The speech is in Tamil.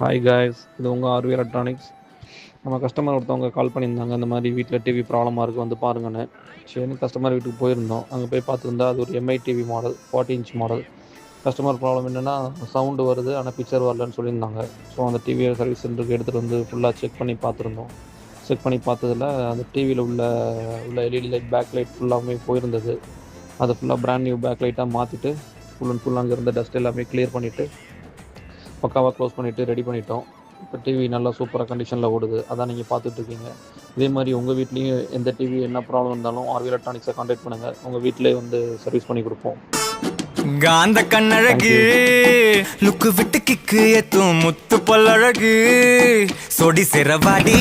ஹாய் காய்ஸ், இது உங்கள் ஆர்வி எலக்ட்ரானிக்ஸ். நம்ம கஸ்டமர் ஒருத்தவங்க கால் பண்ணியிருந்தாங்க, இந்த மாதிரி வீட்டில் டிவி ப்ராப்ளமாக இருக்குது வந்து பாருங்கன்னு. சரி, கஸ்டமர் வீட்டுக்கு போயிருந்தோம். அங்கே போய் பார்த்துருந்தா அது ஒரு Mi TV model, 40 inch model. Customer problem என்னென்னா, சவுண்டு வருது ஆனால் பிக்சர் வரலன்னு சொல்லியிருந்தாங்க. ஸோ அந்த டிவியை சர்வீஸ் சென்டருக்கு எடுத்துகிட்டு வந்து ஃபுல்லாக செக் பண்ணி பார்த்துருந்தோம். செக் பண்ணி பார்த்ததில் அந்த டிவியில் உள்ள எல்இடி லைட், பேக் லைட் ஃபுல்லாகவே போயிருந்தது. அதை ஃபுல்லாக பிராண்ட் நியூ பேக் லைட்டாக மாற்றிட்டு ஃபுல் அண்ட் ஃபுல் அங்கே இருந்த டஸ்ட் எல்லாமே கிளியர் பண்ணிவிட்டு பக்காவாக க்ளோஸ் பண்ணிவிட்டு ரெடி பண்ணிட்டோம். இப்போ டிவி நல்லா சூப்பராக கண்டிஷனில் ஓடுது. அதான் நீங்கள் பார்த்துட்ருக்கீங்க. இதே மாதிரி உங்கள் வீட்லேயும் எந்த டிவி என்ன ப்ராப்ளம் இருந்தாலும் ஆர்வி எலக்ட்ரானிக்ஸை கான்டாக்ட் பண்ணுங்கள். உங்கள் வீட்டிலே வந்து சர்வீஸ் பண்ணி கொடுப்போம். காந்த கண்ணழகு லுக்கு விட்டு கிக்கு எத்தும் முத்து பல்லழகு சொடி சிறவாடி